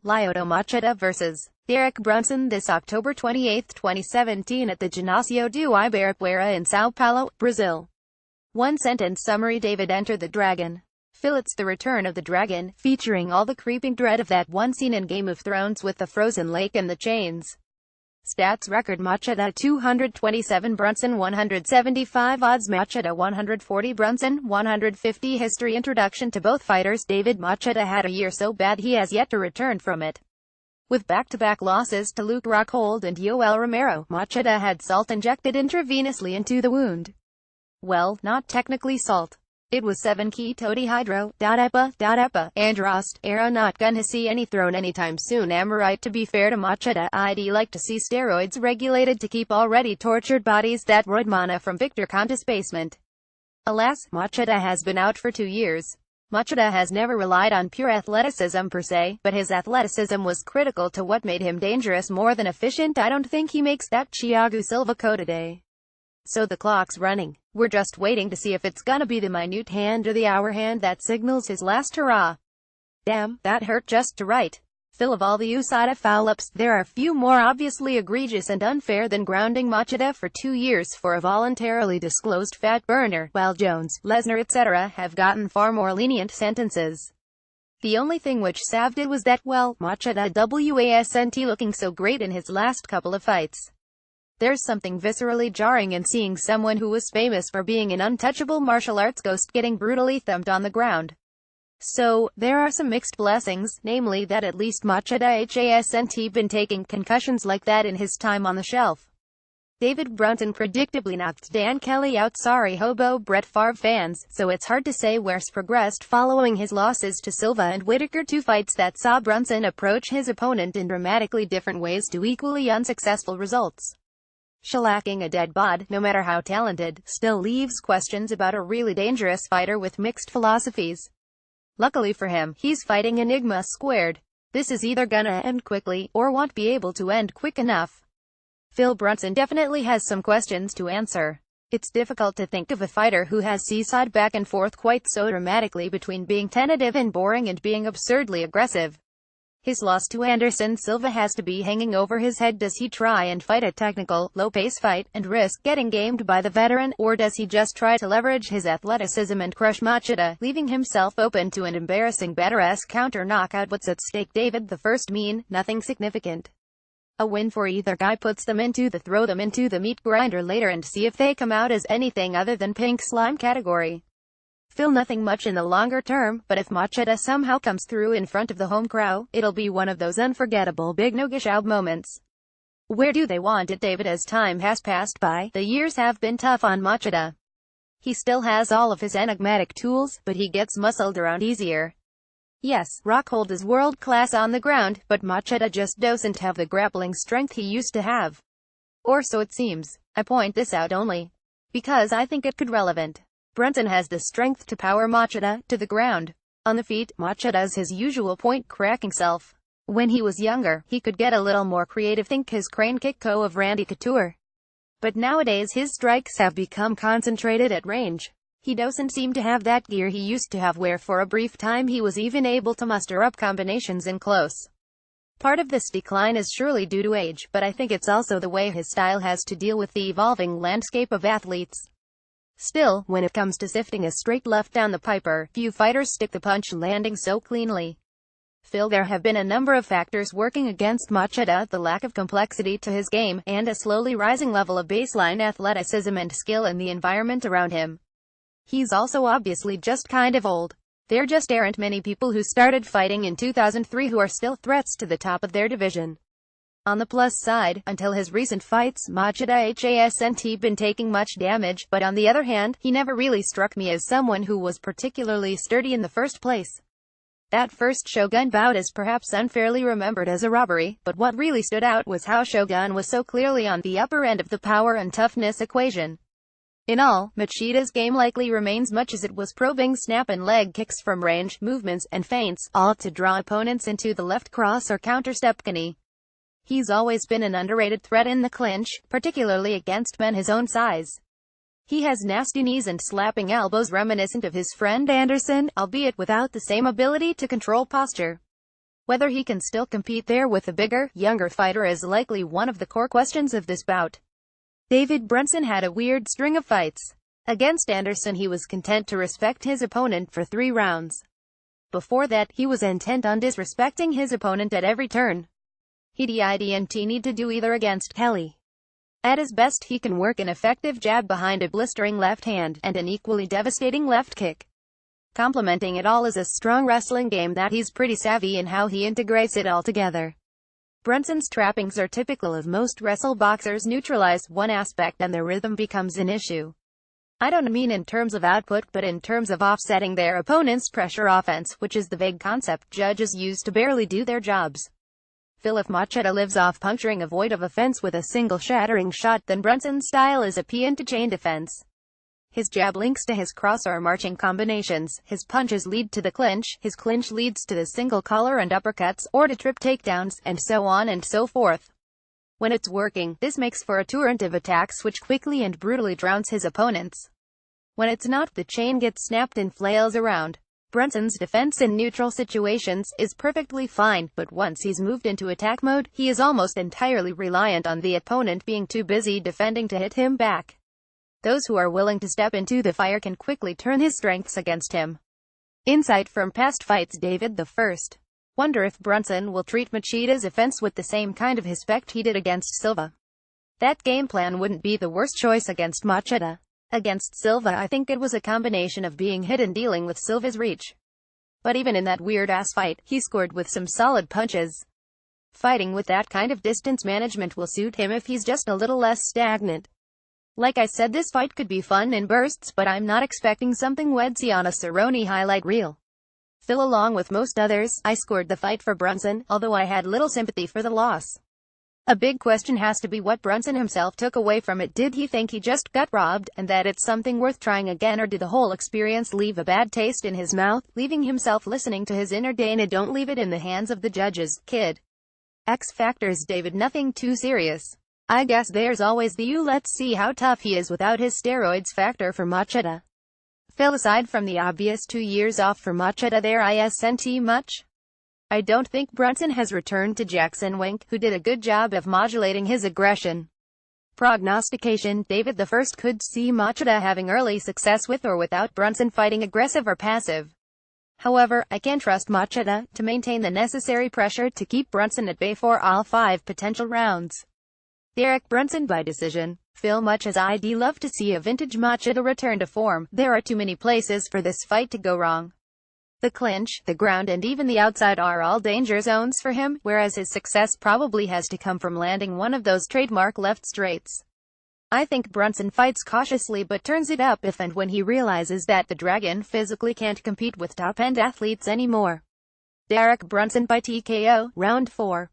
Lyoto Machida vs. Brunson this October 28, 2017 at the Ginásio do Ibirapuera in São Paulo, Brazil. One-sentence summary: David entered the Dragon. Phil, it's the return of the Dragon, featuring all the creeping dread of that one scene in Game of Thrones with the frozen lake and the chains. Stats record: Machida 227, Brunson 175, odds Machida 140, Brunson 150. History: introduction to both fighters. David Machida had a year so bad he has yet to return from it. With back-to-back losses to Luke Rockhold and Yoel Romero, Machida had salt injected intravenously into the wound. Well, not technically salt. It was 7-keto-dehydro.epa, Androst, Arrow. Not gonna see any throne anytime soon, am I right? To be fair to Machida, I'd like to see steroids regulated to keep already tortured bodies that roid mana from Victor Conte's basement. Alas, Machida has been out for 2 years. Machida has never relied on pure athleticism per se, but his athleticism was critical to what made him dangerous more than efficient. I don't think he makes that Thiago Silva today. So the clock's running. We're just waiting to see if it's gonna be the minute hand or the hour hand that signals his last hurrah. Damn, that hurt just right. Phil, of all the USADA foul-ups, there are few more obviously egregious and unfair than grounding Machida for 2 years for a voluntarily disclosed fat burner, while Jones, Lesnar etc. have gotten far more lenient sentences. The only thing which salved it was that, well, Machida wasn't looking so great in his last couple of fights. There's something viscerally jarring in seeing someone who was famous for being an untouchable martial arts ghost getting brutally thumped on the ground. So, there are some mixed blessings, namely that at least Machida hasn't been taking concussions like that in his time on the shelf. David Brunson predictably knocked Dan Kelly out. Sorry hobo Brett Favre fans, so it's hard to say where's progressed following his losses to Silva and Whitaker, 2 fights that saw Brunson approach his opponent in dramatically different ways to equally unsuccessful results. Shellacking a dead bod, no matter how talented, still leaves questions about a really dangerous fighter with mixed philosophies. Luckily for him, he's fighting Enigma squared. This is either gonna end quickly, or won't be able to end quick enough. Phil Brunson definitely has some questions to answer. It's difficult to think of a fighter who has seesawed back and forth quite so dramatically between being tentative and boring and being absurdly aggressive. His loss to Anderson Silva has to be hanging over his head. Does he try and fight a technical, low-pace fight, and risk getting gamed by the veteran, or does he just try to leverage his athleticism and crush Machida, leaving himself open to an embarrassing badass counter knockout? What's at stake? David the First mean, nothing significant. A win for either guy puts them into the throw them into the meat grinder later and see if they come out as anything other than pink slime category. Phil, nothing much in the longer term, but if Machida somehow comes through in front of the home crowd, it'll be one of those unforgettable big no-gish-out moments. Where do they want it, David? As time has passed by, the years have been tough on Machida. He still has all of his enigmatic tools, but he gets muscled around easier. Yes, Rockhold is world-class on the ground, but Machida just doesn't have the grappling strength he used to have. Or so it seems. I point this out only because I think it could relevant. Brunson has the strength to power Machida to the ground. On the feet, Machida's his usual point-cracking self. When he was younger, he could get a little more creative, think his crane kick of Randy Couture. But nowadays his strikes have become concentrated at range. He doesn't seem to have that gear he used to have, where for a brief time he was even able to muster up combinations in close. Part of this decline is surely due to age, but I think it's also the way his style has to deal with the evolving landscape of athletes. Still, when it comes to sifting a straight left down the piper, few fighters stick the punch landing so cleanly. Phil, there have been a number of factors working against Machida: the lack of complexity to his game, and a slowly rising level of baseline athleticism and skill in the environment around him. He's also obviously just kind of old. There just aren't many people who started fighting in 2003 who are still threats to the top of their division. On the plus side, until his recent fights, Machida hasn't been taking much damage, but on the other hand, he never really struck me as someone who was particularly sturdy in the first place. That first Shogun bout is perhaps unfairly remembered as a robbery, but what really stood out was how Shogun was so clearly on the upper end of the power and toughness equation. In all, Machida's game likely remains much as it was: probing snap and leg kicks from range, movements, and feints, all to draw opponents into the left cross or counter step. He's always been an underrated threat in the clinch, particularly against men his own size. He has nasty knees and slapping elbows reminiscent of his friend Anderson, albeit without the same ability to control posture. Whether he can still compete there with a bigger, younger fighter is likely one of the core questions of this bout. David Brunson had a weird string of fights. Against Anderson he was content to respect his opponent for 3 rounds. Before that, he was intent on disrespecting his opponent at every turn. He didn't need to do either against Kelly. At his best he can work an effective jab behind a blistering left hand, and an equally devastating left kick. Complementing it all is a strong wrestling game that he's pretty savvy in how he integrates it all together. Brunson's trappings are typical of most wrestle boxers. Neutralize one aspect and their rhythm becomes an issue. I don't mean in terms of output but in terms of offsetting their opponent's pressure offense, which is the vague concept judges use to barely do their jobs. If Machida lives off puncturing a void of offense with a single shattering shot, then Brunson's style is a pin to chain defense. His jab links to his cross-arm marching combinations, his punches lead to the clinch, his clinch leads to the single collar and uppercuts, or to trip takedowns, and so on and so forth. When it's working, this makes for a torrent of attacks which quickly and brutally drowns his opponents. When it's not, the chain gets snapped and flails around. Brunson's defense in neutral situations is perfectly fine, but once he's moved into attack mode, he is almost entirely reliant on the opponent being too busy defending to hit him back. Those who are willing to step into the fire can quickly turn his strengths against him. Insight from past fights. David I. Wonder if Brunson will treat Machida's offense with the same kind of respect he did against Silva. That game plan wouldn't be the worst choice against Machida. Against Silva I think it was a combination of being hit and dealing with Silva's reach. But even in that weird-ass fight, he scored with some solid punches. Fighting with that kind of distance management will suit him if he's just a little less stagnant. Like I said, this fight could be fun in bursts, but I'm not expecting something we'd see on a Cerrone highlight reel. Along with most others, I scored the fight for Brunson, although I had little sympathy for the loss. A big question has to be what Brunson himself took away from it. Did he think he just got robbed, and that it's something worth trying again, or did the whole experience leave a bad taste in his mouth, leaving himself listening to his inner Dana? Don't leave it in the hands of the judges, kid. X factors. David, nothing too serious. I guess there's always the let's see how tough he is without his steroids factor for Machida. Aside from the obvious 2 years off for Machida, there isn't much. I don't think Brunson has returned to Jackson Wink, who did a good job of modulating his aggression. Prognostication. David I could see Machida having early success with or without Brunson fighting aggressive or passive. However, I can trust Machida to maintain the necessary pressure to keep Brunson at bay for all 5 potential rounds. Derek Brunson by decision. Much as I'd love to see a vintage Machida return to form, there are too many places for this fight to go wrong. The clinch, the ground and even the outside are all danger zones for him, whereas his success probably has to come from landing one of those trademark left straights. I think Brunson fights cautiously but turns it up if and when he realizes that the Dragon physically can't compete with top-end athletes anymore. Derek Brunson by TKO, Round 4.